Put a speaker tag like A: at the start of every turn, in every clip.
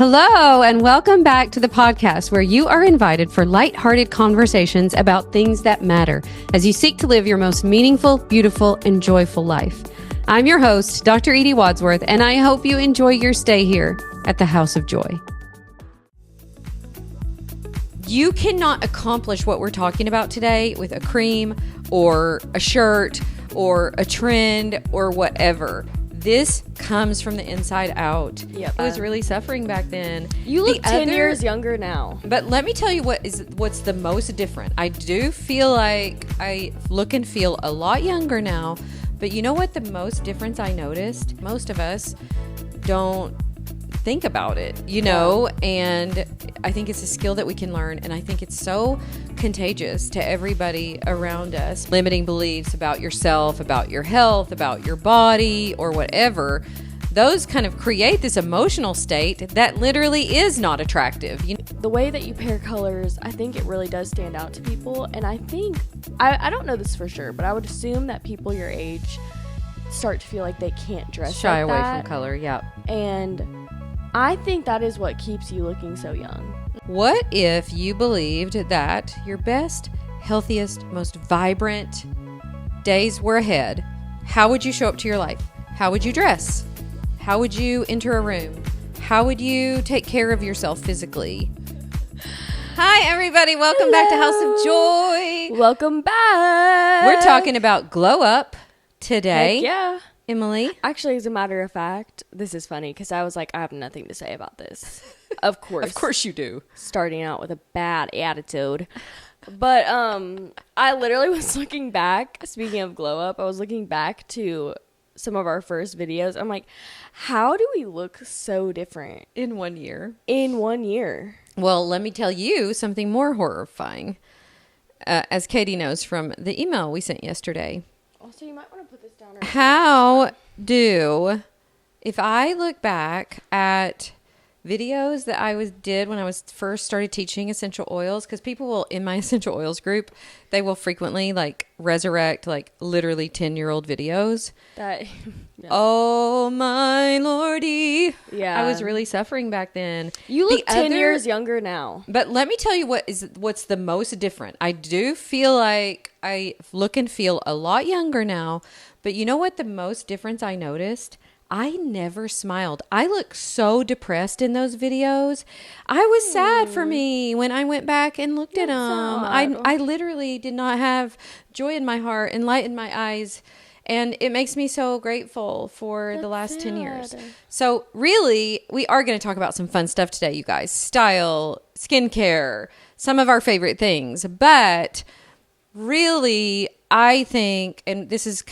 A: Hello, and welcome back to the podcast where you are invited for lighthearted conversations about things that matter as you seek to live your most meaningful, beautiful, and joyful life. I'm your host, Dr. Edie Wadsworth, and I hope you enjoy your stay here at the House of Joy. You cannot accomplish what we're talking about today with a cream or a shirt or a trend or whatever. This comes from the inside out.
B: Yep.
A: I was really suffering back then.
B: You look 10 years younger now.
A: But let me tell you what's the most different. I do feel like I look and feel a lot younger now. But you know what the most difference I noticed? Most of us don't think about it, you know, and I think it's a skill that we can learn, and I think it's so contagious to everybody around us. Limiting beliefs about yourself, about your health, about your body, or whatever, those kind of create this emotional state that literally is not attractive.
B: The way that you pair colors, I think it really does stand out to people, and I think, I don't know this for sure, but I would assume that people your age start to feel like they can't dress
A: shy
B: like
A: away
B: that.
A: from color. Yeah.
B: And I think that is what keeps you looking so young.
A: What if you believed that your best, healthiest, most vibrant days were ahead? How would you show up to your life? How would you dress? How would you enter a room? How would you take care of yourself physically? Hi, everybody. Welcome back to House of Joy.
B: Welcome back.
A: We're talking about glow up today.
B: Heck yeah.
A: Emily?
B: Actually, as a matter of fact, this is funny because I was like, I have nothing to say about this. Of course.
A: Of course you do.
B: Starting out with a bad attitude. But I literally was looking back, speaking of glow up, I was looking back to some of our first videos. I'm like, how do we look so different?
A: In 1 year.
B: In 1 year.
A: Well, let me tell you something more horrifying. As Katie knows from the email we sent yesterday.
B: Also, you might want to put this down.
A: If I look back at videos that I did when I was first started teaching essential oils, because people will, in my essential oils group, they will frequently resurrect literally 10-year-old videos.
B: Yeah.
A: Oh my lordy.
B: Yeah.
A: I was really suffering back then.
B: You look 10 years younger now.
A: But let me tell you what's the most different. I do feel like I look and feel a lot younger now. But you know what the most difference I noticed? I never smiled. I look so depressed in those videos. I was sad for me when I went back and looked at them. I literally did not have joy in my heart and light in my eyes. And it makes me so grateful for the last 10 years. So really, we are going to talk about some fun stuff today, you guys. Style, skincare, some of our favorite things. But really, I think, and this is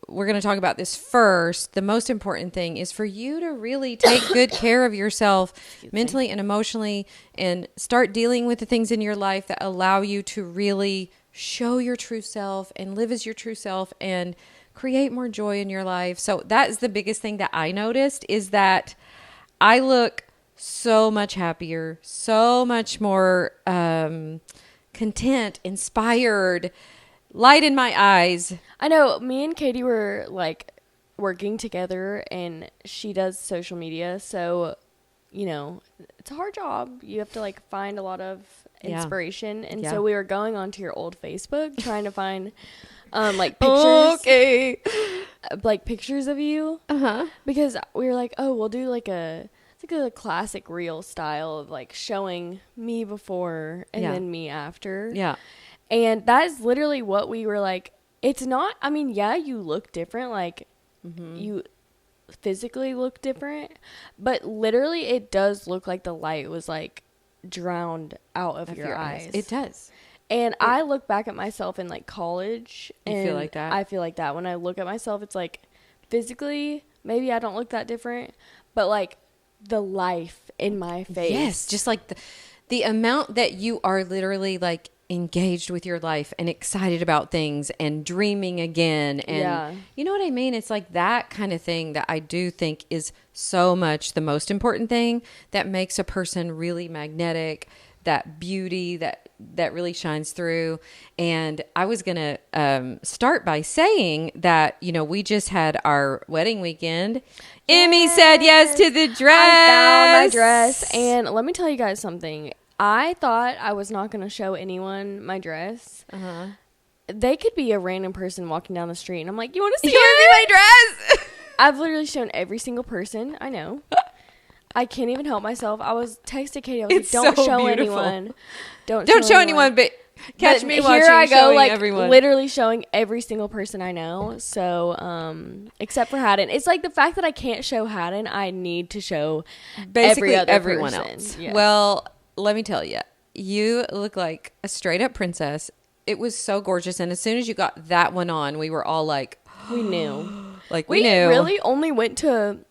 A: we're going to talk about this first. The most important thing is for you to really take good care of yourself mentally and emotionally and start dealing with the things in your life that allow you to really show your true self and live as your true self and create more joy in your life. So that is the biggest thing that I noticed, is that I look so much happier, so much more content, inspired, light in my eyes.
B: I know me and Katie were working together, and she does social media. So, it's a hard job. You have to find a lot of inspiration. And so we were going onto your old Facebook trying to find pictures.
A: Okay.
B: Pictures of you. Uh-huh. Because we were like, oh, we'll do a classic reel style of showing me before and then me after.
A: Yeah.
B: And that is literally what we were like. It's not, you look different. You physically look different. But literally, it does look like the light was, drowned out of your eyes.
A: It does.
B: And I look back at myself in, college.
A: You
B: and
A: feel like that?
B: I feel like that. When I look at myself, it's physically, maybe I don't look that different. But, the life in my face.
A: Yes, just the amount that you are literally, engaged with your life and excited about things and dreaming again. And you know what I mean? It's that kind of thing that I do think is so much the most important thing that makes a person really magnetic, that beauty, that that really shines through. And I was going to start by saying that, you know, we just had our wedding weekend. Emmy said yes to the dress.
B: I found my dress. And let me tell you guys something. I thought I was not going to show anyone my dress.
A: Uh-huh.
B: They could be a random person walking down the street. And I'm like, you want to see
A: my dress?
B: I've literally shown every single person I know. I can't even help myself. I was texting Katie. I was like, don't show anyone. Don't show anyone.
A: But catch me watching.
B: Here I go, like
A: everyone.
B: literally showing every single person I know. So, except for Haddon, it's like the fact that I can't show Haddon. I need to show
A: basically
B: everyone
A: else.
B: Yes.
A: Well, let me tell you, you look like a straight up princess. It was so gorgeous, and as soon as you got that one on, we were all like,
B: we knew.
A: Like
B: we
A: knew.
B: Really only went to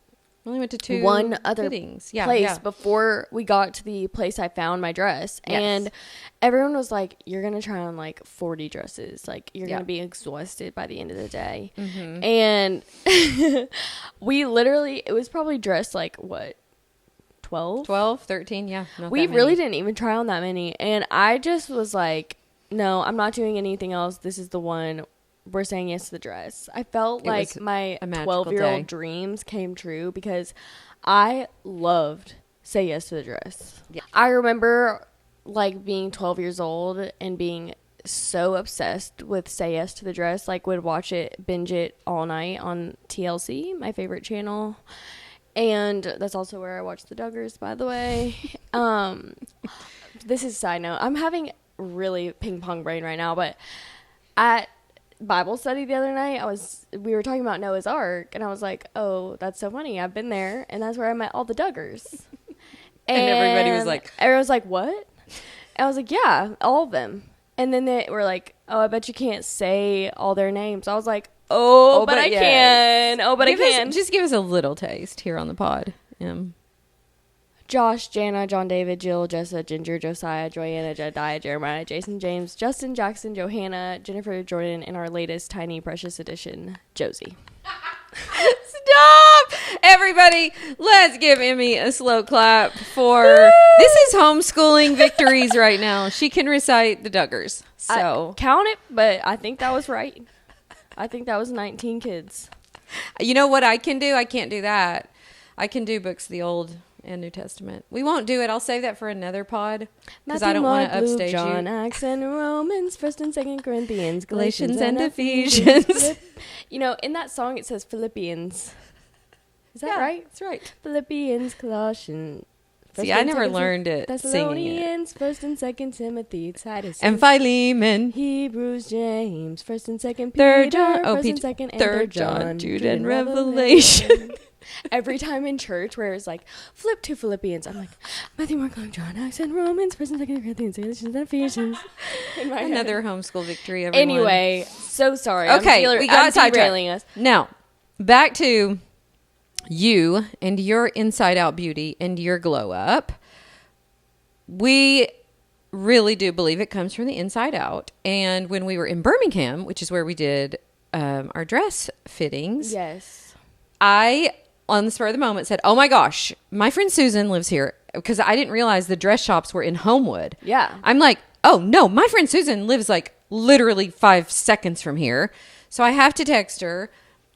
A: two
B: one other
A: fittings.
B: place before we got to the place I found my dress.
A: Yes.
B: And everyone was like, you're going to try on like 40 dresses. Like you're going to be exhausted by the end of the day. Mm-hmm. And we literally, it was probably dressed like what? 12,
A: 13. Yeah.
B: We really didn't even try on that many. And I just was like, no, I'm not doing anything else. This is the one. We're saying yes to the dress. I felt like my 12-year-old dreams came true because I loved Say Yes to the Dress. Yeah. I remember like being 12 years old and being so obsessed with Say Yes to the Dress. Like would watch it, binge it all night on TLC, my favorite channel. And that's also where I watched the Duggars, by the way. This is a side note. I'm having really ping pong brain right now, but at Bible study the other night, we were talking about Noah's Ark, and I was like, oh, that's so funny. I've been there, and that's where I met all the Duggars.
A: And everyone
B: was like, what? And I was like, yeah, all of them. And then they were like, oh, I bet you can't say all their names. I was like, but I can. Oh, but I can.
A: Just give us a little taste here on the pod.
B: Josh, Jana, John David, Jill, Jessa, Ginger, Josiah, Joanna, Jediah, Jeremiah, Jason, James, Justin, Jackson, Johanna, Jennifer, Jordan, and our latest tiny precious edition, Josie.
A: Stop! Everybody, let's give Emmy a slow clap for this is homeschooling victories right now. She can recite the Duggars. So
B: count it, but I think that was right. I think that was 19 kids.
A: You know what I can do? I can't do that. I can do books of the Old and New Testament. We won't do it. I'll save that for another pod because I don't want to upstage
B: John,
A: you.
B: Acts and Romans, 1st and 2nd Corinthians,
A: Galatians and Ephesians.
B: You know, in that song it says Philippians. Is that right?
A: That's right.
B: Philippians, Colossians.
A: See, I never learned it singing it.
B: 1st and 2nd Timothy, Titus,
A: and Philemon,
B: Hebrews, James, 1st and 2nd
A: Peter,
B: Peter, 1st and 2nd, and 3rd John,
A: Jude, and Revelation.
B: Every time in church where it's like, flip to Philippians, I'm like, Matthew, Mark, Luke, John, Acts, and Romans, 1st and 2nd Corinthians, Galatians, and Ephesians.
A: Another homeschool victory, everyone.
B: Anyway, so sorry.
A: Okay, we got
B: derailing us.
A: Now, back to you and your inside out beauty and your glow up. We really do believe it comes from the inside out. And when we were in Birmingham, which is where we did our dress fittings.
B: Yes.
A: I, on the spur of the moment, said, oh my gosh, my friend Susan lives here. Because I didn't realize the dress shops were in Homewood.
B: Yeah.
A: I'm like, oh no, my friend Susan lives like literally 5 seconds from here. So I have to text her.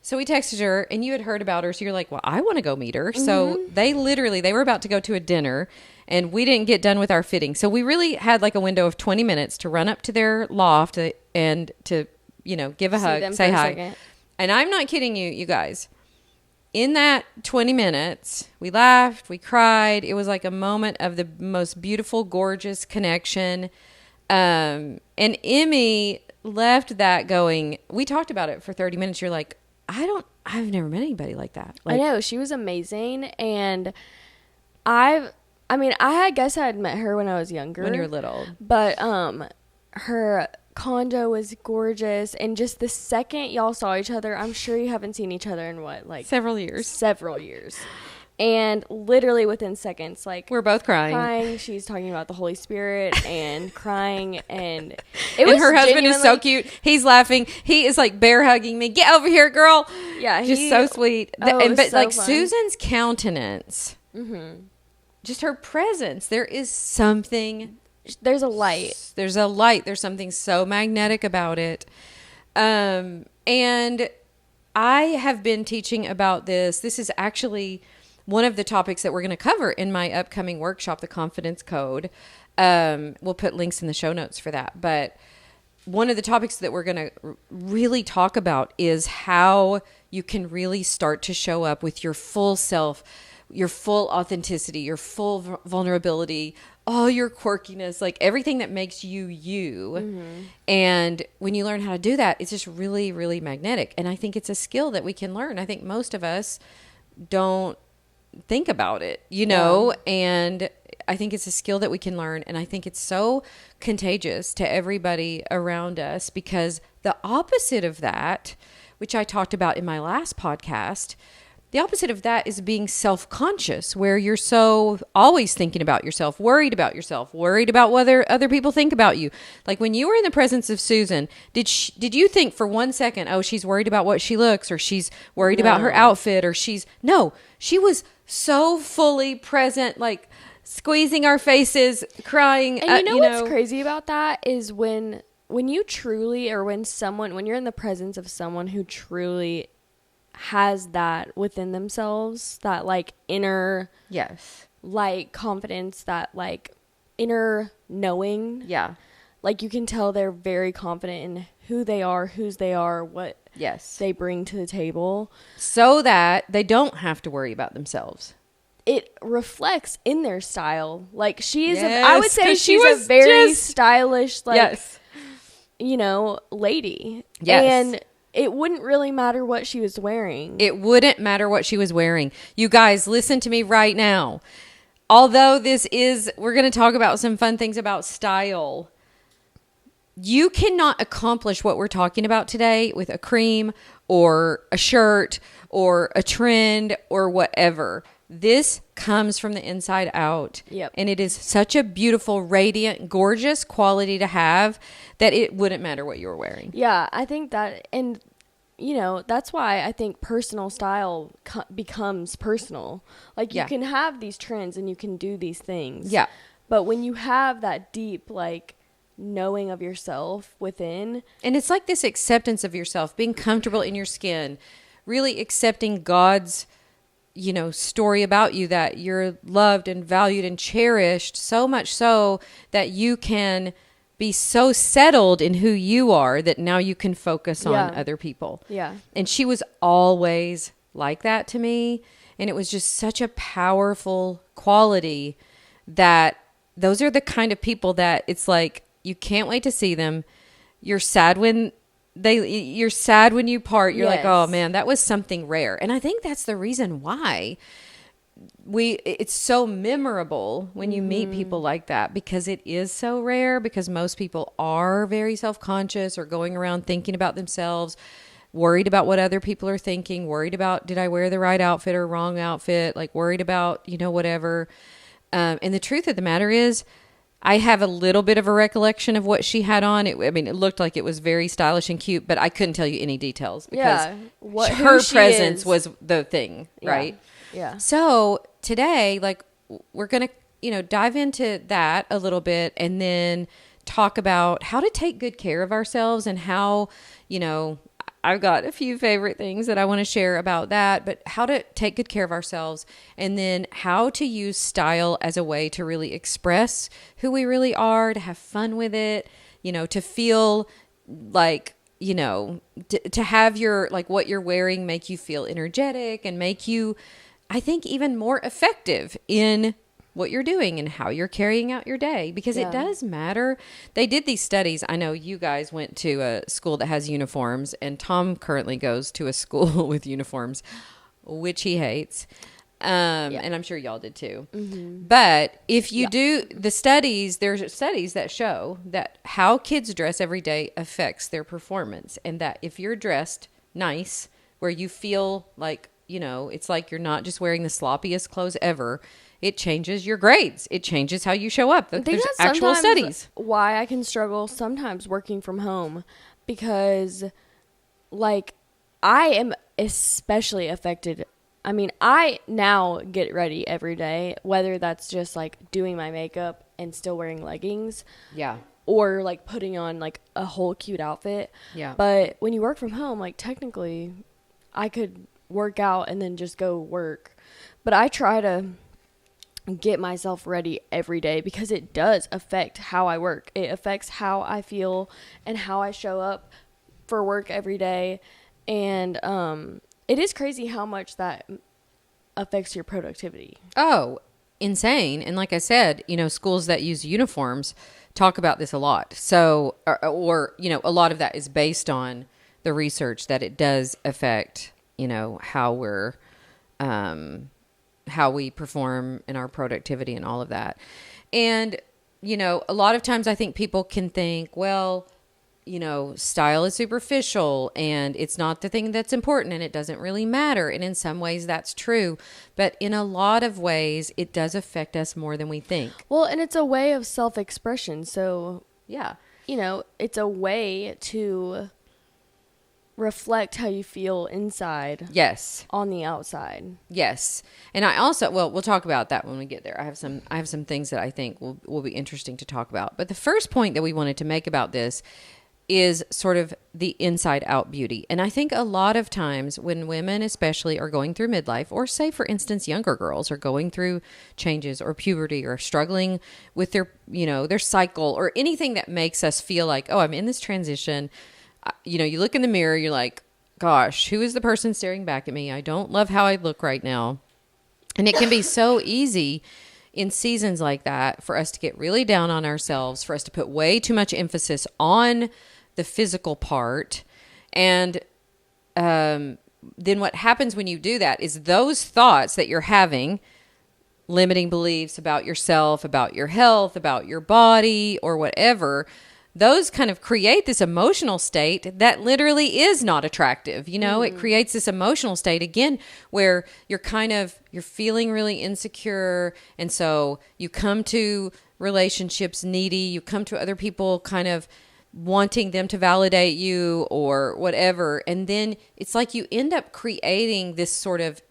A: So we texted her, and you had heard about her. So you're like, well, I want to go meet her. Mm-hmm. So they were about to go to a dinner, and we didn't get done with our fitting. So we really had like a window of 20 minutes to run up to their loft and to, give a hug, say hi. And I'm not kidding you guys. In that 20 minutes, we laughed, we cried. It was like a moment of the most beautiful, gorgeous connection. And Emmy left that going, we talked about it for 30 minutes. You're like, I've never met anybody like that.
B: I know. She was amazing. And I guess I had met her when I was younger.
A: When you were little.
B: But her condo was gorgeous. And just the second y'all saw each other, I'm sure you haven't seen each other in
A: several years.
B: And literally within seconds,
A: we're both crying.
B: She's talking about the Holy Spirit and crying. And
A: her husband is so cute. He's laughing. He is bear hugging me. Get over here, girl.
B: Yeah.
A: Just so sweet. But
B: so fun.
A: Susan's countenance, just her presence, there is something
B: there's a light.
A: There's a light. There's something so magnetic about it. And I have been teaching about this. This is actually one of the topics that we're going to cover in my upcoming workshop, the Confidence Code. We'll put links in the show notes for that. But one of the topics that we're going to really talk about is how you can really start to show up with your full self, your full authenticity, your full vulnerability, all your quirkiness, like everything that makes you you. Mm-hmm. And when you learn how to do that, it's just really, really magnetic. And I think it's a skill that we can learn. I think most of us don't think about it, you know, and I think it's a skill that we can learn. And I think it's so contagious to everybody around us, because the opposite of that, which I talked about in my last podcast, the opposite of that is being self-conscious, where you're so always thinking about yourself, worried about whether other people think about you. Like when you were in the presence of Susan, did you think for 1 second, oh, she's worried about what she looks, or she's worried about her outfit, or she was so fully present, like squeezing our faces, crying.
B: And you know what's crazy about that is when you truly, or when you're in the presence of someone who truly has that within themselves, that like inner, like confidence, that like inner knowing.
A: Yeah.
B: Like you can tell they're very confident in who they are, whose they are, what they bring to the table.
A: So that they don't have to worry about themselves.
B: It reflects in their style. Like she is, I would say she's a very stylish, like, you know, lady.
A: Yes.
B: And it wouldn't really matter what she was wearing.
A: It wouldn't matter what she was wearing. You guys, listen to me right now. Although we're going to talk about some fun things about style. You cannot accomplish what we're talking about today with a cream or a shirt or a trend or whatever. This comes from the inside out.
B: Yep.
A: And it is such a beautiful, radiant, gorgeous quality to have that it wouldn't matter what you were wearing.
B: Yeah, I think that, and you know, that's why I think personal style becomes personal. Like you can have these trends and you can do these things.
A: Yeah.
B: But when you have that deep, like, knowing of yourself within.
A: And it's like this acceptance of yourself, being comfortable in your skin, really accepting God's, you know, story about you, that you're loved and valued and cherished, so much so that you can be so settled in who you are that now you can focus on other people.
B: Yeah.
A: And she was always like that to me. And it was just such a powerful quality that those are the kind of people that it's like, you can't wait to see them. You're sad when you part. You're like, oh man, that was something rare. And I think that's the reason why it's so memorable when you meet people like that, because it is so rare, because most people are very self-conscious or going around thinking about themselves, worried about what other people are thinking, worried about, did I wear the right outfit or wrong outfit? Like worried about, you know, whatever. And the truth of the matter is, I have a little bit of a recollection of what she had on. It looked like it was very stylish and cute, but I couldn't tell you any details because her presence was the thing, right?
B: Yeah.
A: So today, like, we're going to, you know, dive into that a little bit and then talk about how to take good care of ourselves and how, you know, I've got a few favorite things that I want to share about that, but how to take good care of ourselves, and then how to use style as a way to really express who we really are, to have fun with it, you know, to feel like, you know, to have your, like what you're wearing make you feel energetic and make you, I think, even more effective in what you're doing and how you're carrying out your day, because it does matter. They did these studies. I know you guys went to a school that has uniforms, and Tom currently goes to a school with uniforms, which he hates. And I'm sure y'all did too. Mm-hmm. But if you do the studies, there's studies that show that how kids dress every day affects their performance, and that if you're dressed nice, where you feel like, you know, it's like you're not just wearing the sloppiest clothes ever, it changes your grades. It changes how you show up. There's actual studies.
B: Why I can struggle sometimes working from home, because like I am especially affected I mean, I now get ready every day, whether that's just like doing my makeup and still wearing leggings.
A: Yeah.
B: Or like putting on like a whole cute outfit.
A: Yeah.
B: But when you work from home, like technically I could work out and then just go work. But I try to get myself ready every day because it does affect how I work. It affects how I feel and how I show up for work every day. And it is crazy how much that affects your productivity.
A: Oh, insane. And like I said, schools that use uniforms talk about this a lot. So, or a lot of that is based on the research that it does affect, how we're, how we perform in our productivity and all of that. And, a lot of times I think people can think, well, style is superficial and it's not the thing that's important and it doesn't really matter. And in some ways that's true. But in a lot of ways, it does affect us more than we think.
B: Well, and it's a way of self-expression. So,
A: yeah,
B: it's a way to reflect how you feel inside.
A: Yes.
B: On the outside.
A: Yes. And I also, we'll talk about that when we get there. I have some things that I think will be interesting to talk about. But the first point that we wanted to make about this is sort of the inside out beauty. And I think a lot of times when women especially are going through midlife, or say for instance younger girls are going through changes or puberty or struggling with their their cycle or anything that makes us feel like, oh, I'm in this transition. You look in the mirror, you're like, gosh, who is the person staring back at me? I don't love how I look right now. And it can be so easy in seasons like that for us to get really down on ourselves, for us to put way too much emphasis on the physical part. And then what happens when you do that is those thoughts that you're having, limiting beliefs about yourself, about your health, about your body, or whatever, those kind of create this emotional state that literally is not attractive. It creates this emotional state again where you're feeling really insecure. And so you come to relationships needy, you come to other people kind of wanting them to validate you or whatever. And then it's like you end up creating this sort of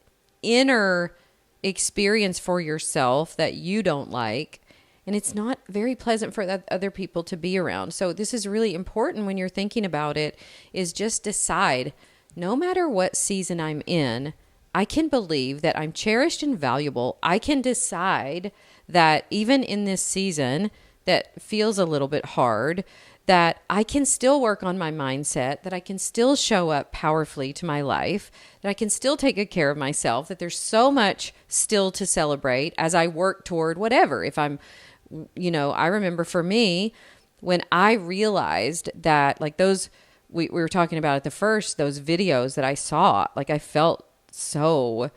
A: inner experience for yourself that you don't like. And it's not very pleasant for other people to be around. So this is really important when you're thinking about it, is just decide, no matter what season I'm in, I can believe that I'm cherished and valuable. I can decide that even in this season that feels a little bit hard, that I can still work on my mindset, that I can still show up powerfully to my life, that I can still take good care of myself, that there's so much still to celebrate as I work toward whatever. If I'm I remember for me, when I realized that, like those, we were talking about at the first, those videos that I saw, like I felt so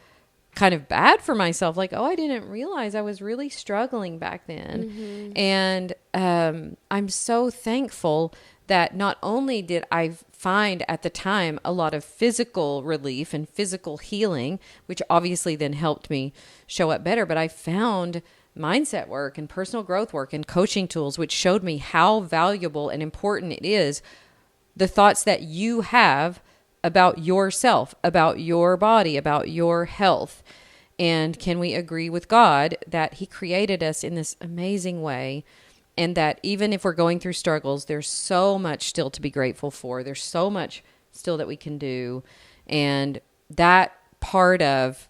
A: kind of bad for myself. Like, oh, I didn't realize I was really struggling back then. Mm-hmm. And I'm so thankful that not only did I find at the time a lot of physical relief and physical healing, which obviously then helped me show up better, but I found mindset work and personal growth work and coaching tools, which showed me how valuable and important it is, the thoughts that you have about yourself, about your body, about your health. And can we agree with God that He created us in this amazing way, and that even if we're going through struggles, there's so much still to be grateful for. There's so much still that we can do. And that part of,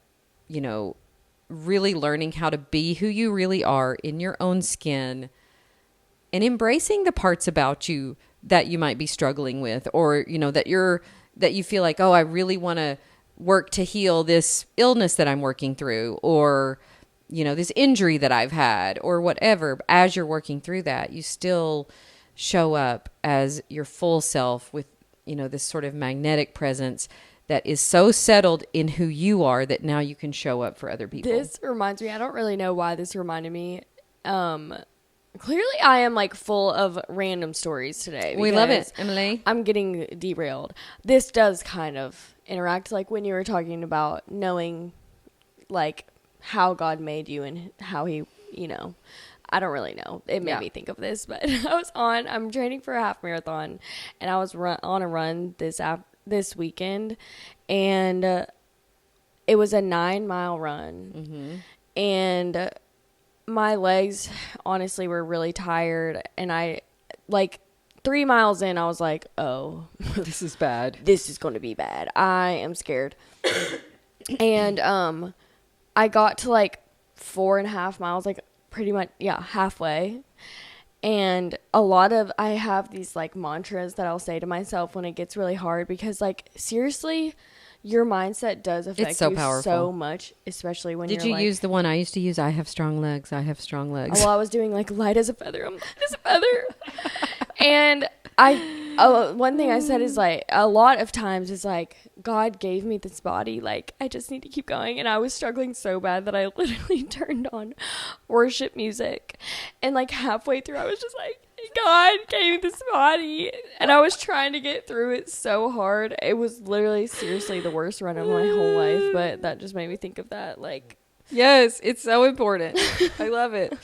A: really learning how to be who you really are in your own skin and embracing the parts about you that you might be struggling with, or, that you feel like, oh, I really want to work to heal this illness that I'm working through, or, this injury that I've had, or whatever. As you're working through that, you still show up as your full self with, this sort of magnetic presence that is so settled in who you are that now you can show up for other people.
B: This reminds me, I don't really know why this reminded me. Clearly I am like full of random stories today.
A: We love it, Emily.
B: I'm getting derailed. This does kind of interact, like when you were talking about knowing like how God made you and how He, I don't really know. It made me think of this, but I'm training for a half marathon, and I was on a run this weekend, and it was a 9-mile run. And my legs honestly were really tired. And I, like, 3 miles in, I was like, oh,
A: This is bad.
B: this is going to be bad. I am scared. And I got to like 4.5 miles, like pretty much, halfway. And I have these like mantras that I'll say to myself when it gets really hard, because like seriously, your mindset does affect
A: so
B: you
A: powerful.
B: so much, especially when
A: Did
B: you're
A: you use the one I used to use? I have strong legs. I have strong legs.
B: Well, I was doing like light as a feather. I'm light as a feather. And one thing I said is like, a lot of times is like, God gave me this body. Like, I just need to keep going. And I was struggling so bad that I literally turned on worship music. And like halfway through, I was just like, God gave me this body. And I was trying to get through it so hard. It was literally seriously the worst run of my whole life. But that just made me think of that. Like,
A: yes, it's so important. I love it.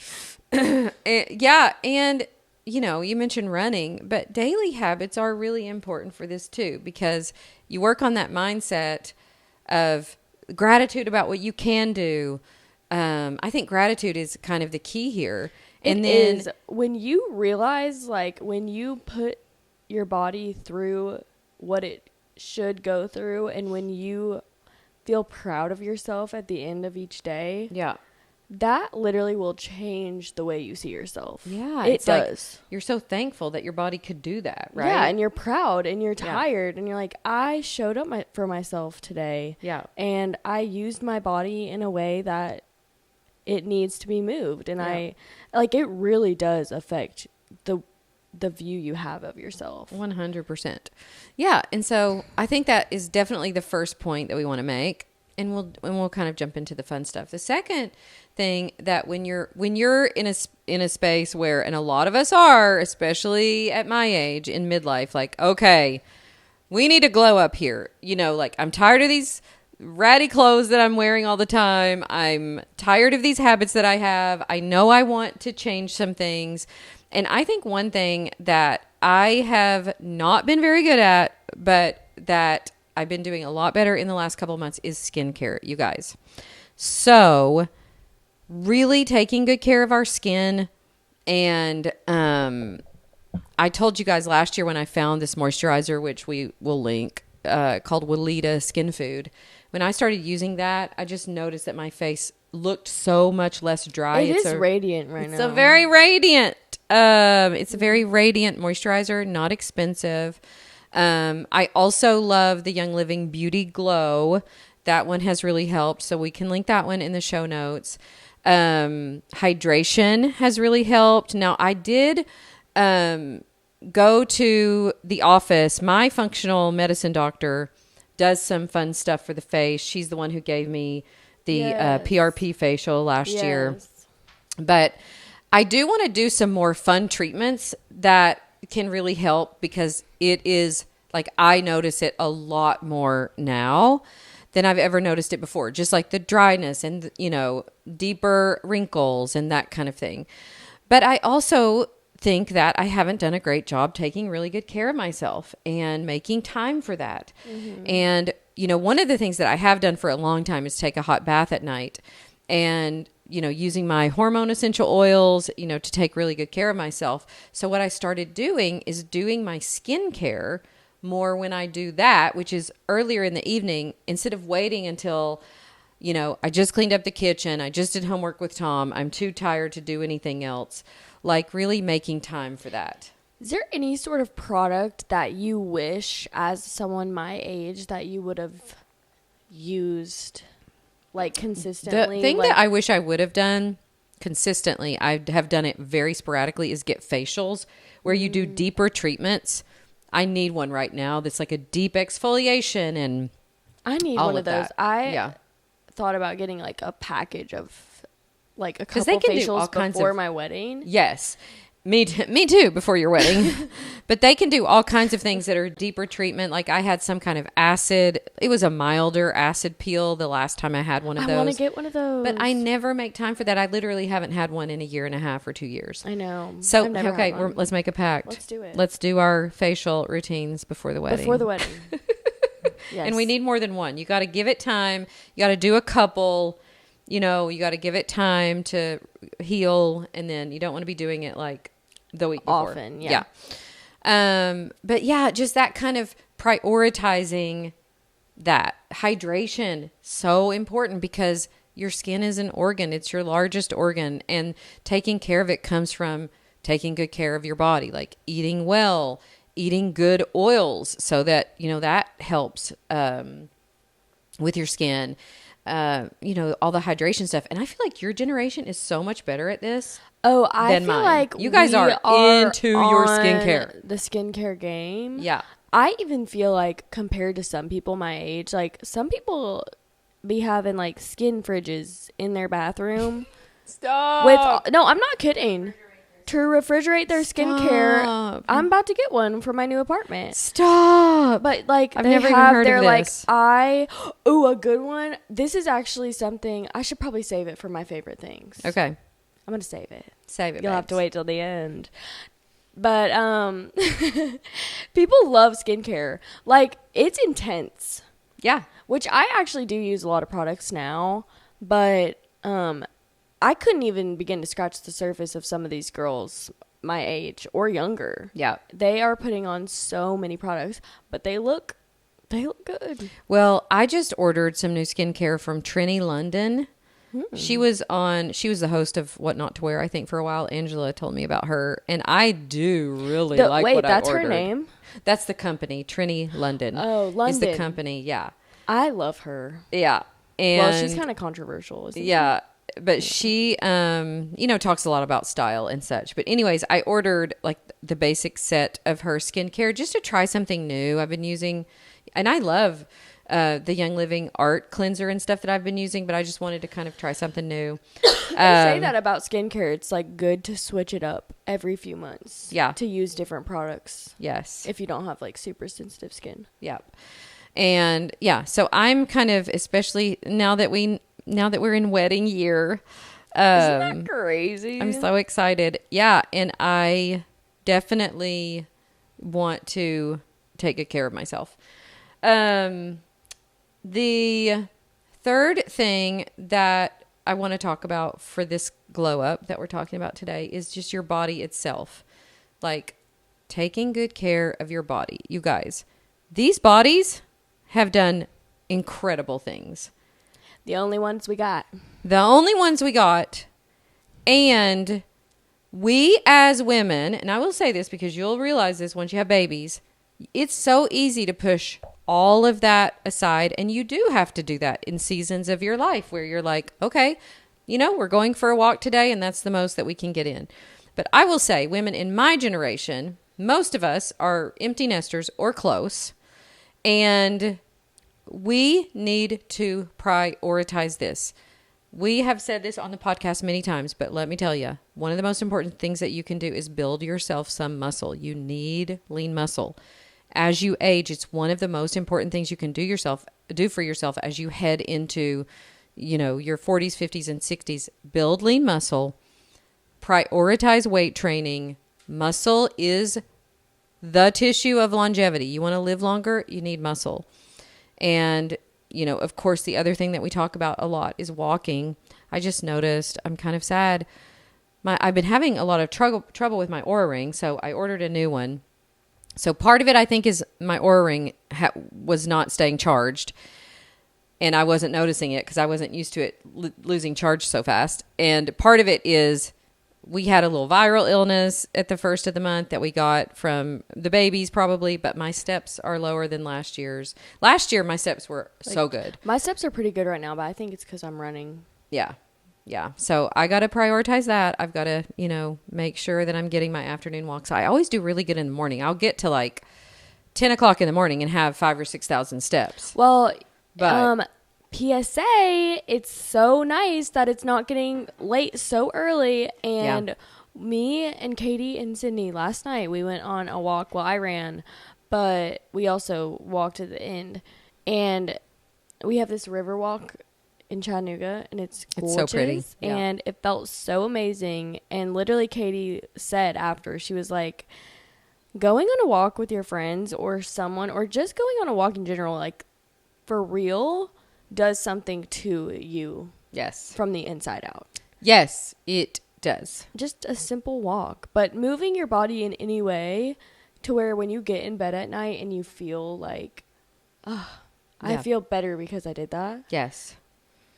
A: And you know, you mentioned running, but daily habits are really important for this too, because you work on that mindset of gratitude about what you can do. I think gratitude is kind of the key here. And then
B: when you realize, like, when you put your body through what it should go through, and when you feel proud of yourself at the end of each day, that literally will change the way you see yourself.
A: Yeah,
B: it does.
A: Like you're so thankful that your body could do that, right?
B: Yeah, and you're proud and you're tired and you're like, I showed up for myself today.
A: Yeah.
B: And I used my body in a way that it needs to be moved. And it really does affect the view you have of yourself.
A: 100%. Yeah, and so I think that is definitely the first point that we want to make. And we'll kind of jump into the fun stuff. The second thing, that when you're in a space where, and a lot of us are, especially at my age in midlife, like, okay, we need to glow up here. You know, like, I'm tired of these ratty clothes that I'm wearing all the time. I'm tired of these habits that I have. I know I want to change some things. And I think one thing that I have not been very good at, but that I've been doing a lot better in the last couple of months, is skincare, you guys. So really taking good care of our skin. And I told you guys last year when I found this moisturizer, which we will link, called Weleda Skin Food. When I started using that, I just noticed that my face looked so much less dry.
B: It's radiant right now.
A: It's a very radiant. It's a very radiant moisturizer, not expensive. I also love the Young Living Beauty Glow. That one has really helped. So we can link that one in the show notes. Hydration has really helped. Now, I did go to the office. My functional medicine doctor does some fun stuff for the face. She's the one who gave me the PRP facial last year. But I do want to do some more fun treatments that can really help, because it is like, I notice it a lot more now than I've ever noticed it before. Just like the dryness and, you know, deeper wrinkles and that kind of thing. But I also think that I haven't done a great job taking really good care of myself and making time for that. Mm-hmm. And, you know, one of the things that I have done for a long time is take a hot bath at night, and, you know, using my hormone essential oils, you know, to take really good care of myself. So what I started doing is doing my skincare more when I do that, which is earlier in the evening, instead of waiting until, you know, I just cleaned up the kitchen, I just did homework with Tom, I'm too tired to do anything else. Like, really making time for that.
B: Is there any sort of product that you wish, as someone my age, that you would have used, like, consistently?
A: The thing that I wish I would have done consistently, I have done it very sporadically, is get facials where you do deeper treatments. I need one right now that's like a deep exfoliation, and
B: I need
A: all
B: one of those.
A: that.
B: I thought about getting like a package of like a couple
A: they can
B: facials
A: do all kinds
B: before
A: of,
B: my wedding.
A: Yes. Me too, before your wedding. But they can do all kinds of things that are deeper treatment. Like, I had some kind of acid. It was a milder acid peel the last time I had one of those.
B: I want to get one of those.
A: But I never make time for that. I literally haven't had one in a year and a half or 2 years.
B: I know.
A: So, okay, let's make a pact.
B: Let's do it.
A: Let's do our facial routines before the wedding.
B: Before the wedding. Yes.
A: And we need more than one. You got to give it time. You got to do a couple. You got to give it time to heal. And then you don't want to be doing it like the week before.
B: Often, yeah.
A: But yeah, just that kind of prioritizing that. Hydration, so important because your skin is an organ. It's your largest organ. And taking care of it comes from taking good care of your body, like eating well, eating good oils so that, that helps with your skin, all the hydration stuff. And I feel like your generation is so much better at this.
B: Oh, I feel
A: mine.
B: like
A: you guys are into your skincare.
B: The skincare game.
A: Yeah.
B: I even feel like compared to some people my age, like some people be having like skin fridges in their bathroom.
A: Stop.
B: No, I'm not kidding. To refrigerate their skincare. I'm about to get one for my new apartment.
A: Stop.
B: But like
A: I've
B: they
A: never
B: have
A: even heard
B: their
A: of
B: like
A: this.
B: a good one. This is actually something I should probably save it for my favorite things.
A: Okay.
B: I'm gonna save it.
A: Save it.
B: You'll have
A: babes.
B: to wait till the end. But people love skincare. Like it's intense.
A: Yeah.
B: Which I actually do use a lot of products now, but I couldn't even begin to scratch the surface of some of these girls my age or younger.
A: Yeah.
B: They are putting on so many products, but they look good.
A: Well, I just ordered some new skincare from Trini London. She was the host of What Not to Wear, I think, for a while. Angela told me about her, and I do really like what I ordered. Wait,
B: that's her name?
A: That's the company, Trini London.
B: Oh, London.
A: Is the company, yeah.
B: I love her.
A: Yeah. And
B: well, she's kind of controversial, isn't she?
A: Yeah. But she, talks a lot about style and such. But anyways, I ordered like the basic set of her skincare just to try something new. I've been using, and I love the Young Living Art Cleanser and stuff that I've been using, but I just wanted to kind of try something new.
B: They say that about skincare. It's like good to switch it up every few months.
A: Yeah.
B: To use different products.
A: Yes.
B: If you don't have like super sensitive skin.
A: Yep. And yeah, so I'm kind of, especially now that we're in wedding year.
B: Isn't that crazy?
A: I'm so excited. Yeah. And I definitely want to take good care of myself. The third thing that I want to talk about for this glow up that we're talking about today is just your body itself. Like taking good care of your body. You guys, these bodies have done incredible things.
B: The only ones we got.
A: And we as women, and I will say this because you'll realize this once you have babies, it's so easy to push all of that aside. And you do have to do that in seasons of your life where you're like, okay, we're going for a walk today and that's the most that we can get in. But I will say women in my generation, most of us are empty nesters or close. And we need to prioritize this. We have said this on the podcast many times, but let me tell you, one of the most important things that you can do is build yourself some muscle. You need lean muscle. As you age, it's one of the most important things you can do for yourself as you head into, your 40s, 50s, and 60s. Build lean muscle. Prioritize weight training. Muscle is the tissue of longevity. You want to live longer, you need muscle. And, of course, the other thing that we talk about a lot is walking. I just noticed I'm kind of sad. I've been having a lot of trouble with my Oura Ring, so I ordered a new one. So part of it, I think, is my Oura Ring was not staying charged. And I wasn't noticing it because I wasn't used to it losing charge so fast. And part of it is we had a little viral illness at the first of the month that we got from the babies probably, but my steps are lower than last year's. Last year, my steps were so good.
B: My steps are pretty good right now, but I think it's because I'm running.
A: Yeah. Yeah. So I got to prioritize that. I've got to, make sure that I'm getting my afternoon walks. I always do really good in the morning. I'll get to like 10 o'clock in the morning and have 5,000 or 6,000 steps.
B: Well, PSA, it's so nice that it's not getting late so early. And me and Katie and Sydney last night, we went on a walk. Well, I ran, but we also walked at the end. And we have this river walk in Chattanooga, and it's gorgeous.
A: It's so pretty. Yeah.
B: And it felt so amazing. And literally Katie said after, she was like, going on a walk with your friends or someone, or just going on a walk in general, like for real does something to you.
A: Yes.
B: From the inside out.
A: Yes, it does.
B: Just a simple walk, but moving your body in any way to where when you get in bed at night and you feel like, I feel better because I did that.
A: Yes.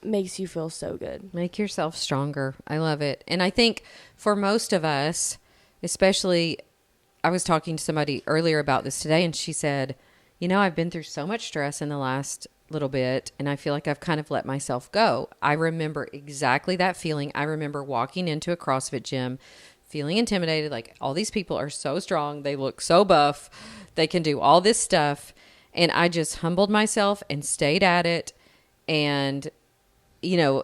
B: Makes you feel so good.
A: Make yourself stronger. I love it. And I think for most of us, especially, I was talking to somebody earlier about this today, and she said, I've been through so much stress in the last little bit, and I feel like I've kind of let myself go. I remember exactly that feeling. I remember walking into a CrossFit gym, feeling intimidated, like all these people are so strong. They look so buff. They can do all this stuff. And I just humbled myself and stayed at it. And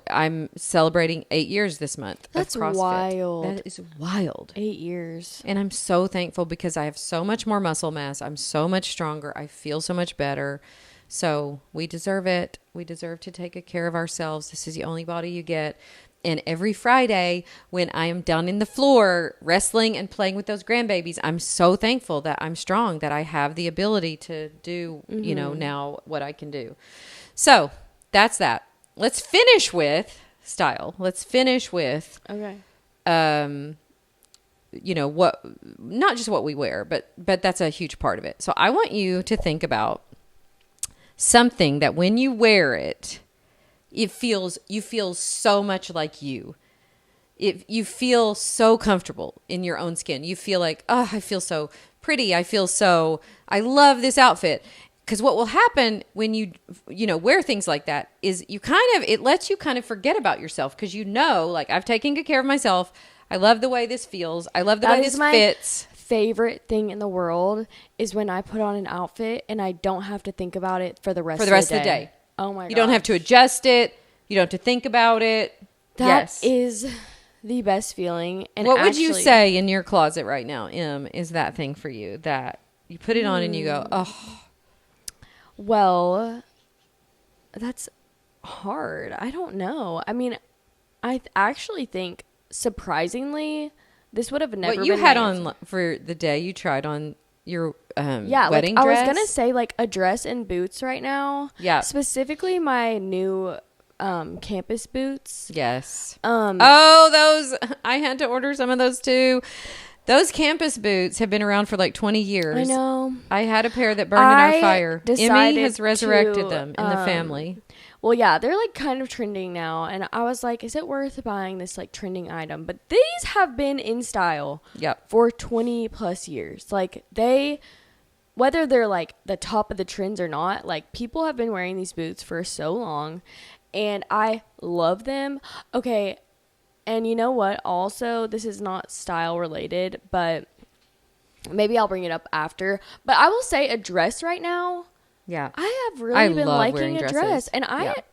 A: I'm celebrating 8 years this month.
B: That's
A: of CrossFit.
B: wild.
A: That is wild.
B: 8 years.
A: And I'm so thankful because I have so much more muscle mass. I'm so much stronger. I feel so much better. So we deserve it. We deserve to take care of ourselves. This is the only body you get. And every Friday when I am down in the floor wrestling and playing with those grandbabies, I'm so thankful that I'm strong, that I have the ability to do, now what I can do. So that's that. Let's finish with style. Let's finish with,
B: okay.
A: What, not just what we wear, but that's a huge part of it. So I want you to think about something that when you wear it, you feel so much like you. You feel so comfortable in your own skin. You feel like, oh, I feel so pretty. I love this outfit. Because what will happen when you wear things like that is it lets you kind of forget about yourself, because like, I've taken good care of myself. I love the way this feels. I love the way this fits.
B: Favorite thing in the world is when I put on an outfit and I don't have to think about it for the rest of the day. Oh my god.
A: You don't have to adjust it. You don't have to think about it.
B: That is the best feeling. And
A: what would you say in your closet right now, Em, is that thing for you that you put it on and you go, oh.
B: Well, that's hard. I don't know. I mean, I actually think, surprisingly, this would have never been.
A: What you had on for the day you tried on your wedding dress?
B: I was going to say, like, a dress and boots right now.
A: Yeah.
B: Specifically, my new campus boots.
A: Yes. Those. I had to order some of those, too. Those campus boots have been around for like 20 years.
B: I know.
A: I had a pair that burned in our fire. Emmy has resurrected them in the family.
B: Well, yeah, they're like kind of trending now. And I was like, is it worth buying this like trending item? But these have been in style for 20 plus years. Like whether they're like the top of the trends or not, like people have been wearing these boots for so long. And I love them. Okay. And you know what? Also, this is not style related, but maybe I'll bring it up after. But I will say a dress right now. Yeah. I have really been liking a dress. And I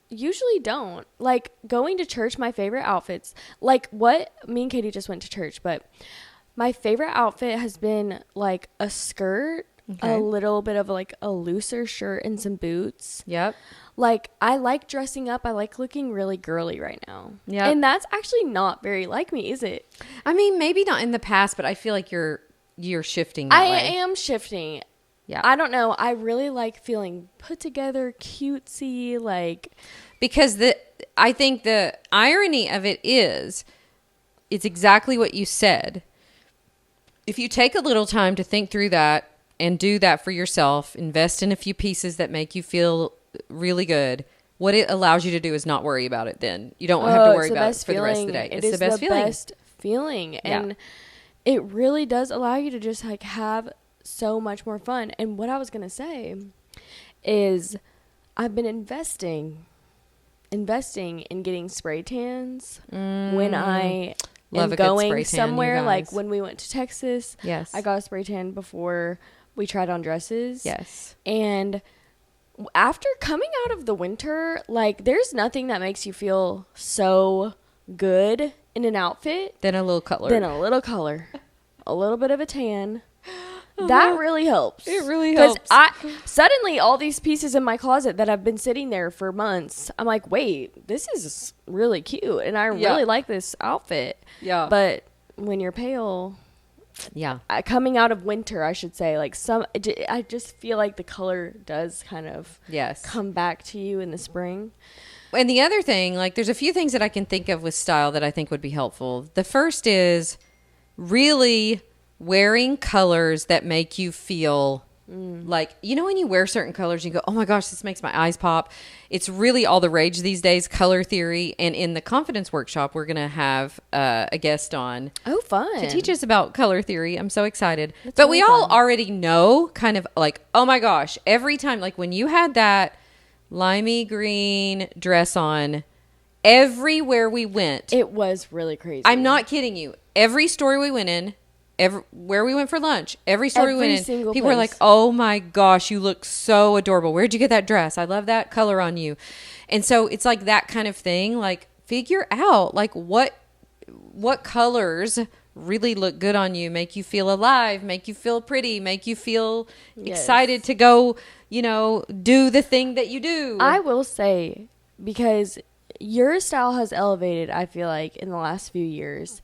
B: usually don't. Like going to church, my favorite outfits. Like what? Me and Katie just went to church, but my favorite outfit has been like a skirt, a little bit of like a looser shirt and some boots. Yep. Like, I like dressing up. I like looking really girly right now. Yeah. And that's actually not very like me, is it?
A: I mean, maybe not in the past, but I feel like you're shifting that way.
B: I am shifting. Yeah. I don't know. I really like feeling put together, cutesy, like.
A: Because I think the irony of it is, it's exactly what you said. If you take a little time to think through that and do that for yourself, invest in a few pieces that make you feel really good, what it allows you to do is not worry about it. Then you don't have to worry about it for the rest of the day.
B: It's the best feeling. And it really does allow you to just like have so much more fun. And what I was going to say is I've been investing in getting spray tans when I am going somewhere. Like when we went to Texas, yes, I got a spray tan before we tried on dresses. Yes. And after coming out of the winter, like there's nothing that makes you feel so good in an outfit
A: than a little color.
B: A little bit of a tan. That really helps.
A: It really helps.
B: Suddenly all these pieces in my closet that have been sitting there for months, I'm like, wait, this is really cute. And I really like this outfit. Yeah. But when you're pale,
A: Yeah.
B: Coming out of winter, I should say, like I just feel like the color does kind of
A: Yes.
B: come back to you in the spring.
A: And the other thing, like there's a few things that I can think of with style that I think would be helpful. The first is really wearing colors that make you feel like, you know, when you wear certain colors, you go, oh my gosh, this makes my eyes pop. It's really all the rage these days, color theory. And in the confidence workshop, we're going to have a guest on.
B: Oh, fun.
A: To teach us about color theory. I'm so excited.
B: That's
A: but
B: really
A: we all
B: fun.
A: already know kind of like, oh my gosh, every time, like when you had that limey green dress on, everywhere we went,
B: It was really crazy.
A: I'm not kidding you. Every store we went in, where we went for lunch, every store we
B: Every
A: went in,
B: single
A: people were like,
B: place.
A: oh my gosh, you look so adorable. Where'd you get that dress? I love that color on you. And so it's like that kind of thing. Like figure out like what colors really look good on you, make you feel alive, make you feel pretty, make you feel excited to go, you know, do the thing that you do.
B: I will say, because your style has elevated, I feel like, in the last few years.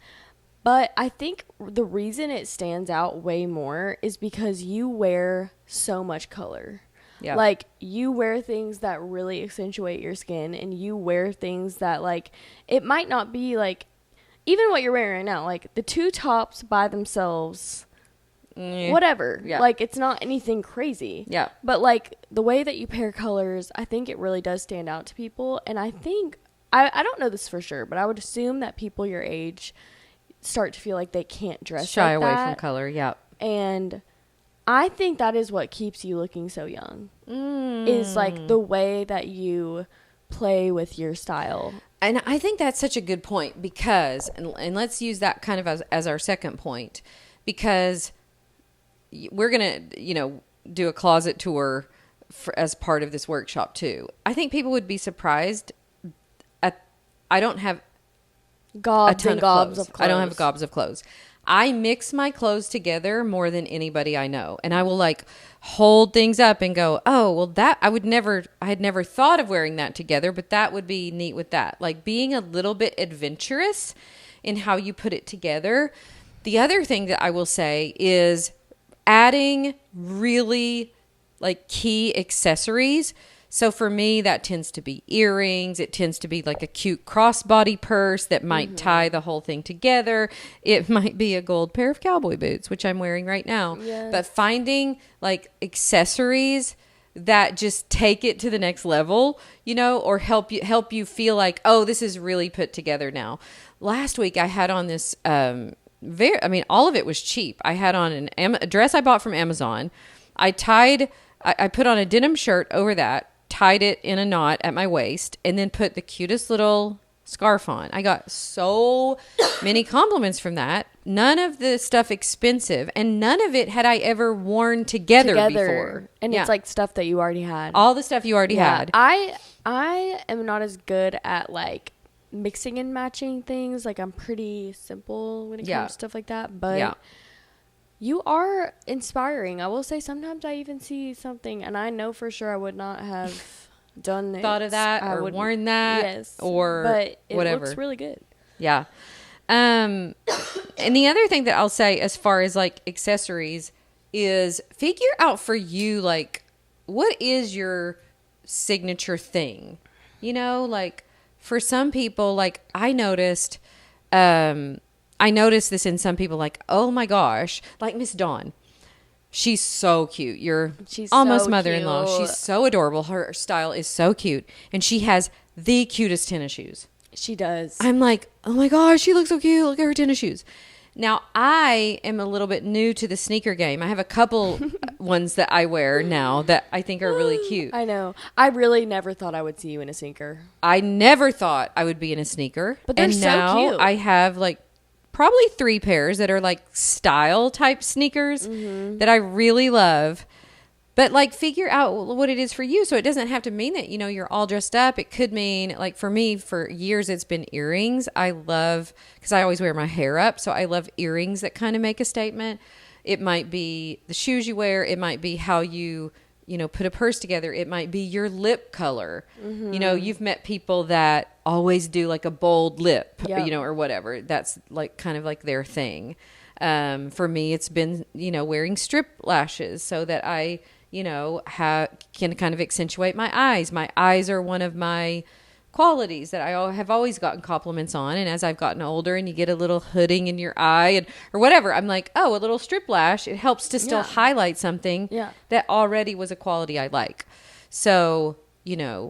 B: But I think the reason it stands out way more is because you wear so much color.
A: Yeah.
B: Like, you wear things that really accentuate your skin, and you wear things that, like, it might not be, like, even what you're wearing right now, like, the two tops by themselves, whatever.
A: Yeah.
B: Like, it's not anything crazy.
A: Yeah.
B: But, like, the way that you pair colors, I think it really does stand out to people. And I think, I don't know this for sure, but I would assume that people your age start to feel like they can't dress
A: Shy
B: like
A: away
B: that.
A: from color. Yeah.
B: And I think that is what keeps you looking so young. Is like the way that you play with your style.
A: And I think that's such a good point because, and let's use that kind of as our second point, because we're going to, you know, do a closet tour as part of this workshop too. I think people would be surprised I don't have
B: Gobs and gobs of clothes.
A: I don't have gobs of clothes. I mix my clothes together more than anybody I know. And I will like hold things up and go, oh, well that I had never thought of wearing that together, but that would be neat with that. Like being a little bit adventurous in how you put it together. The other thing that I will say is adding really like key accessories. So for me, that tends to be earrings. It tends to be like a cute crossbody purse that might tie the whole thing together. It might be a gold pair of cowboy boots, which I'm wearing right now.
B: Yes.
A: But finding like accessories that just take it to the next level, you know, or help you feel like, oh, this is really put together now. Last week I had on this all of it was cheap. I had on a dress I bought from Amazon. I put on a denim shirt over that, tied it in a knot at my waist, and then put the cutest little scarf on. I got so many compliments from that. None of the stuff expensive, and none of it had I ever worn together before.
B: And it's like stuff that you already had.
A: All the stuff you already had.
B: I am not as good at like mixing and matching things. Like I'm pretty simple when it comes to stuff like that. But you are inspiring. I will say sometimes I even see something and I know for sure I would not have done
A: thought of that or worn that.
B: Yes.
A: Or
B: but it
A: whatever.
B: looks really good.
A: Yeah. And the other thing that I'll say as far as like accessories is figure out for you, like, what is your signature thing? You know, like for some people, like I noticed this in some people, like, oh my gosh, like Miss Dawn. She's so cute. She's almost
B: so
A: mother-in-law.
B: cute.
A: She's so adorable. Her style is so cute. And she has the cutest tennis shoes.
B: She does.
A: I'm like, oh my gosh, she looks so cute. Look at her tennis shoes. Now, I am a little bit new to the sneaker game. I have a couple ones that I wear now that I think are really cute.
B: I know. I really never thought I would see you in a sneaker.
A: I never thought I would be in a sneaker.
B: But they're
A: and
B: so
A: now
B: cute.
A: I have like probably 3 pairs that are like style type sneakers that I really love. But like figure out what it is for you. So it doesn't have to mean that, you know, you're all dressed up. It could mean, like for me, for years, it's been earrings. I love, because I always wear my hair up. So I love earrings that kind of make a statement. It might be the shoes you wear. It might be how you know, put a purse together. It might be your lip color. You know, you've met people that always do like a bold lip,
B: Yep.
A: you know, or whatever. That's like kind of like their thing. For me, it's been, wearing strip lashes so that I, can kind of accentuate my eyes. My eyes are one of my qualities that have always gotten compliments on. And as I've gotten older and you get a little hooding in your eye or whatever, I'm like, oh, a little strip lash. It helps to still highlight something that already was a quality I like. So,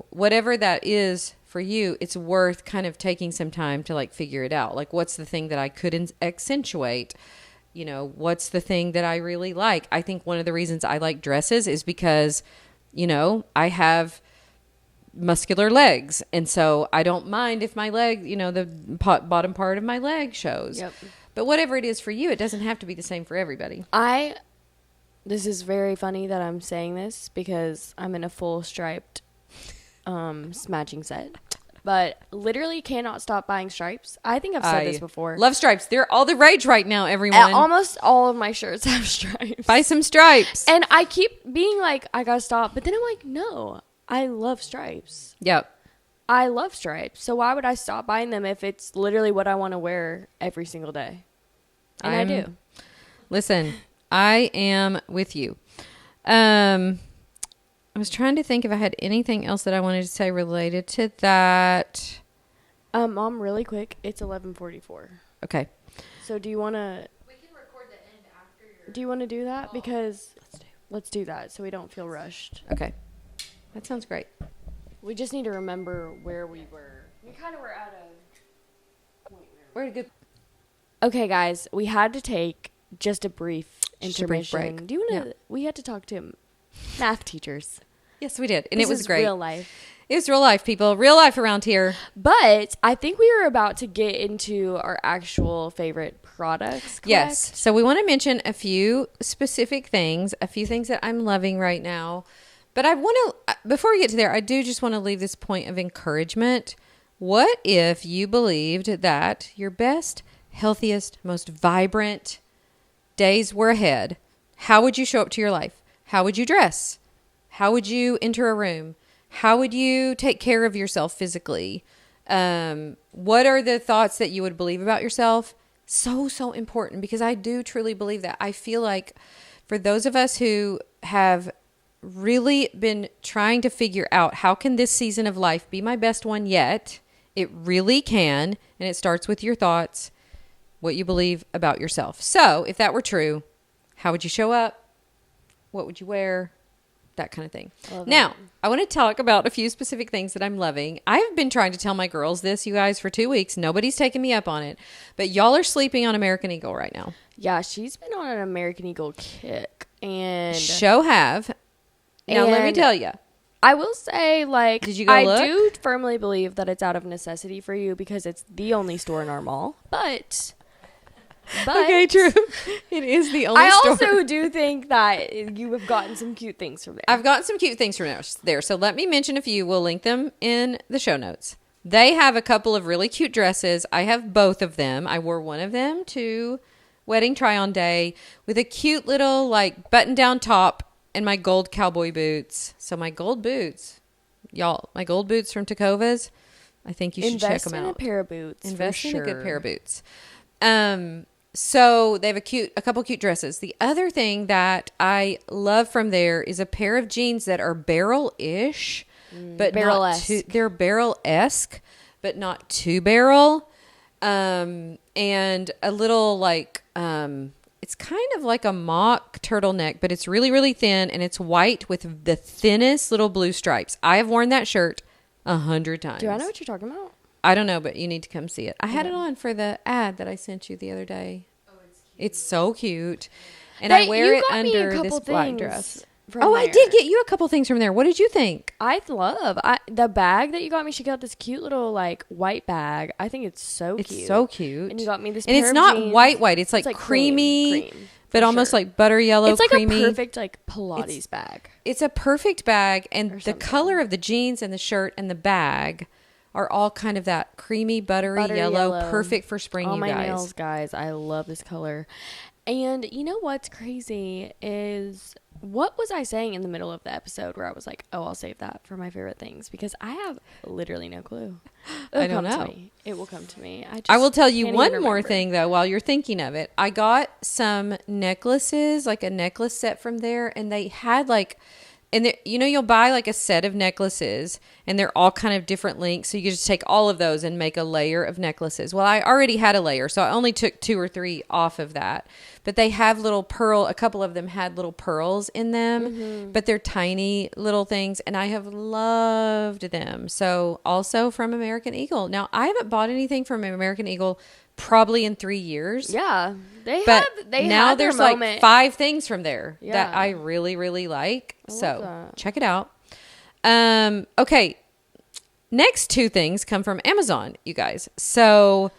A: whatever that is for you, it's worth kind of taking some time to like figure it out. Like, what's the thing that I could accentuate? What's the thing that I really like? I think one of the reasons I like dresses is because, I have muscular legs. And so I don't mind if my leg, the bottom part of my leg shows. Yep. But whatever it is for you, it doesn't have to be the same for everybody.
B: This is very funny that I'm saying this because I'm in a full striped matching set. But literally cannot stop buying stripes. I think I've said this before.
A: Love stripes. They're all the rage right now, everyone.
B: Almost all of my shirts have stripes.
A: Buy some stripes.
B: And I keep being like, I gotta stop. But then I'm like, no, I love stripes.
A: Yep.
B: I love stripes. So why would I stop buying them if it's literally what I want to wear every single day? And I do.
A: Listen, I am with you. I was trying to think if I had anything else that I wanted to say related to that.
B: Mom, really quick, it's 11:44.
A: Okay.
B: So do you want to...
C: We can record the end after your...
B: Do you want to do that? Because let's do that so we don't feel rushed.
A: Okay. That sounds great.
B: We just need to remember where we were. We kind of were at a point
A: We're good.
B: Okay, guys, we had to take just a brief intermission.
A: break.
B: Do you want to... We had to talk to math teachers.
A: Yes, we did. And
B: This
A: it was
B: is
A: great.
B: real life.
A: It was real life, people. Real life around here.
B: But I think we were about to get into our actual favorite products, correct?
A: Yes. So we want to mention a few specific things, a few things that I'm loving right now. But I want to, before we get to there, I do just want to leave this point of encouragement. What if you believed that your best, healthiest, most vibrant days were ahead? How would you show up to your life? How would you dress? How would you enter a room? How would you take care of yourself physically? What are the thoughts that you would believe about yourself? So important, because I do truly believe that. I feel like for those of us who have really been trying to figure out how can this season of life be my best one yet, it really can. And it starts with your thoughts, what you believe about yourself. So if that were true, how would you show up? What would you wear? That kind of thing. Now, I want to talk about a few specific things that I'm loving. I've been trying to tell my girls this, you guys, for 2 weeks. Nobody's taken me up on it. But y'all are sleeping on American Eagle right now.
B: Yeah, she's been on an American Eagle kick. And
A: Show have. Now, let me tell you.
B: I will say, like,
A: Did you go
B: I
A: look?
B: do firmly believe that it's out of necessity for you because it's the only store in our mall. But
A: Okay, true. It is the only
B: I
A: store.
B: also do think that you have gotten some cute things from there.
A: I've gotten some cute things from there. So let me mention a few. We'll link them in the show notes. They have a couple of really cute dresses. I have both of them. I wore one of them to wedding try-on day with a cute little like button-down top and my gold cowboy boots. So my gold boots, y'all, my gold boots from Tecovas, I think you should check them out.
B: Invest in a pair of boots.
A: Invest in a good pair of boots. So they have a couple cute dresses. The other thing that I love from there is a pair of jeans that are barrel-ish, but
B: barrel-esque.
A: not too, they're barrel-esque, but not too barrel. And a little like, it's kind of like a mock turtleneck, but it's really, really thin and it's white with the thinnest little blue stripes. I have worn that shirt 100 times.
B: Do I know what you're talking about?
A: I don't know, but you need to come see it. I had it on for the ad that I sent you the other day. Oh, it's cute. It's so cute. And I wear it under this black dress. Oh, I did get you a couple things from there. What did you think?
B: I love the bag that you got me. She got this cute little like white bag. I think it's so cute.
A: It's so cute.
B: And you got me this
A: and
B: pair
A: it's
B: of
A: not
B: jeans.
A: white. It's like creamy,
B: cream,
A: but almost
B: sure.
A: like butter yellow,
B: it's like
A: creamy.
B: a perfect like Pilates bag.
A: It's a perfect bag. And the color of the jeans and the shirt and the bag are all kind of that creamy, buttery yellow, perfect for spring,
B: all
A: you
B: my
A: guys.
B: nails, guys. I love this color. And you know what's crazy is What was I saying in the middle of the episode where I was like, oh, I'll save that for my favorite things? Because I have literally no clue.
A: I don't know.
B: It will come to me.
A: I will tell you
B: can't
A: one
B: even
A: more
B: remember.
A: thing, though, while you're thinking of it. I got some necklaces, like a necklace set from there, and they had like, and you'll buy like a set of necklaces, and they're all kind of different lengths. So you can just take all of those and make a layer of necklaces. Well, I already had a layer, so I only took 2 or 3 off of that. But they have a couple of them had little pearls in them, but they're tiny little things, and I have loved them. So also from American Eagle. Now, I haven't bought anything from American Eagle probably in 3 years.
B: Yeah, they
A: now
B: had their
A: there's
B: moment.
A: like 5 things from there that
B: Yeah.
A: I really, really like.
B: I love
A: So
B: that.
A: check it out. Okay. Next 2 things come from Amazon, you guys. So,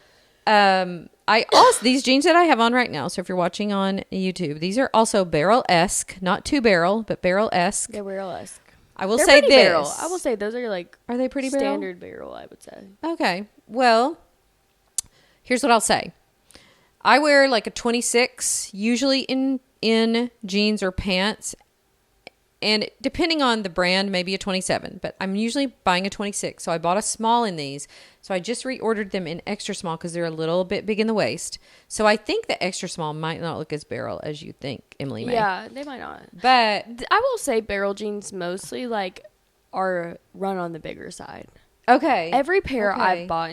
A: I also, these jeans that I have on right now. So if you're watching on YouTube, these are also barrel-esque, not 2 barrel, but barrel-esque.
B: They're barrel-esque.
A: I will
B: They're
A: say
B: pretty
A: this.
B: barrel. I will say those are like
A: Are they pretty barrel?
B: standard barrel, I would say.
A: Okay. Well, here's what I'll say. I wear like a 26, usually in jeans or pants. And depending on the brand, maybe a 27. But I'm usually buying a 26. So I bought a small in these. So I just reordered them in extra small because they're a little bit big in the waist. So I think the extra small might not look as barrel as you think, Emily May.
B: Yeah, they might not.
A: But
B: I will say barrel jeans mostly like are run on the bigger side.
A: okay.
B: Every pair
A: Okay.
B: I've bought,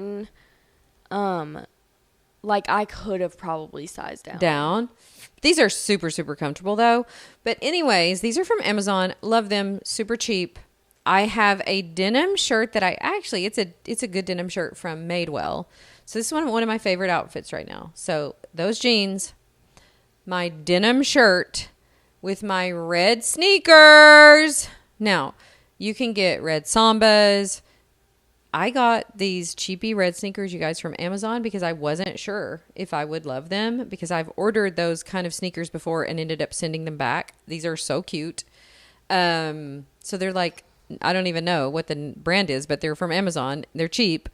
B: like I could have probably sized down.
A: These are super, super comfortable though. But anyways, these are from Amazon. Love them. Super cheap. I have a denim shirt that it's a good denim shirt from Madewell. So this is one of my favorite outfits right now. So those jeans, my denim shirt with my red sneakers. Now, you can get red Sambas. I got these cheapy red sneakers, you guys, from Amazon because I wasn't sure if I would love them because I've ordered those kind of sneakers before and ended up sending them back. These are so cute. So they're like, I don't even know what the brand is, but they're from Amazon. They're cheap.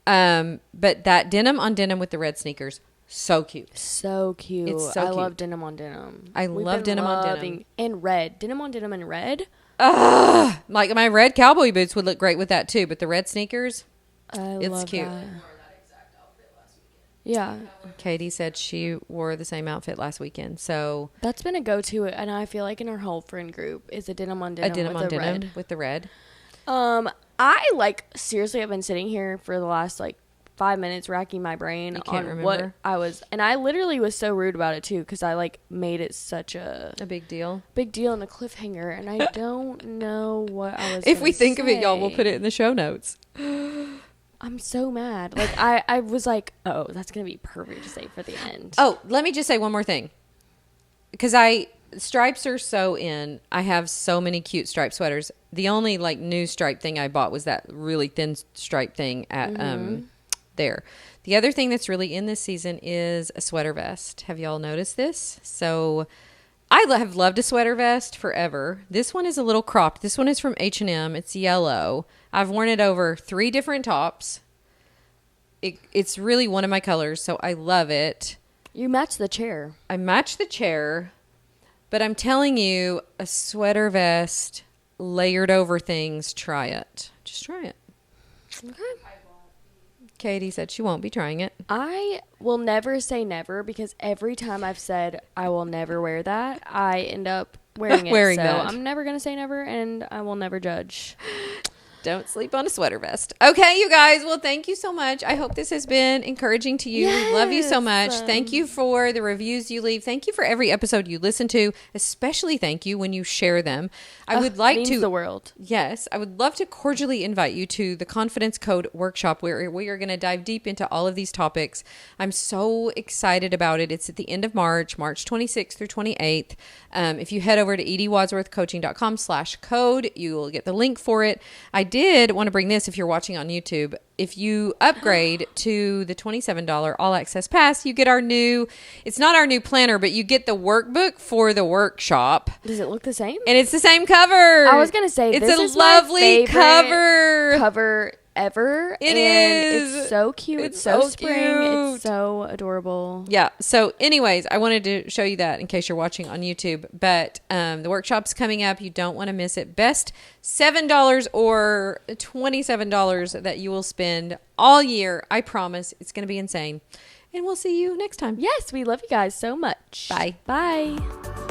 A: But that denim on denim with the red sneakers, so cute.
B: So cute.
A: It's so
B: I
A: cute.
B: love denim on denim.
A: I love denim on denim.
B: loving- And red. Denim on denim and red.
A: Like my red cowboy boots would look great with that too, but the red sneakers,
B: It's
A: love cute.
B: That. Yeah.
A: Katie said she wore the same outfit last weekend. So
B: That's been a go-to, and I feel like in our whole friend group is a denim on denim,
A: a denim
B: with
A: on
B: the
A: denim
B: red.
A: with the red.
B: I like seriously have been sitting here for the last like 5 minutes racking my brain
A: You can't
B: on what
A: remember?
B: I was, and I literally was so rude about it too because I like made it such a
A: A big deal.
B: big deal and a cliffhanger, and I don't know what I was.
A: If we
B: gonna
A: think of it, y'all, we'll
B: say.
A: put it in the show notes.
B: I'm so mad. Like I was like, oh, that's gonna be perfect to say for the end.
A: Oh, let me just say one more thing. Because stripes are so in. I have so many cute striped sweaters. The only like new stripe thing I bought was that really thin stripe thing at there. The other thing that's really in this season is a sweater vest. Have y'all noticed this? So I have loved a sweater vest forever. This one is a little cropped. This one is from H&M. It's yellow. I've worn it over 3 different tops. It's really one of my colors, so I love it.
B: You match the chair.
A: I match the chair, but I'm telling you, a sweater vest layered over things, try it. Just try it.
B: Okay.
A: Katie said she won't be trying it.
B: I will never say never because every time I've said I will never wear that, I end up wearing it.
A: Wearing
B: so
A: that.
B: I'm never going to say never, and I will never judge.
A: Don't sleep on a sweater vest. Okay, you guys. Well, thank you so much. I hope this has been encouraging to you. We love you so much.
B: Yes.
A: Thank you for the reviews you leave. Thank you for every episode you listen to. Especially thank you when you share them. I would like
B: Means
A: to.
B: the world.
A: Yes, I would love to cordially invite you to the Confidence Code Workshop where we are going to dive deep into all of these topics. I'm so excited about it. It's at the end of March 26th through 28th. If you head over to edwadsworthcoaching.com/code, you will get the link for it. I did want to bring this if you're watching on YouTube. If you upgrade to the $27 all access pass, you get our new, it's not our new planner, but you get the workbook for the workshop.
B: Does it look the same?
A: And it's the same cover.
B: I was gonna say
A: it's
B: this
A: a
B: is
A: lovely
B: my favorite
A: cover.
B: cover ever.
A: It
B: and
A: is.
B: It's so cute.
A: It's
B: It's so
A: so
B: spring.
A: cute.
B: It's so adorable.
A: Yeah. So anyways, I wanted to show you that in case you're watching on YouTube. But the workshop's coming up. You don't want to miss it. Best $7 or $27 that you will spend all year. I promise. It's going to be insane. And we'll see you next time.
B: Yes, we love you guys so much.
A: Bye.
B: Bye.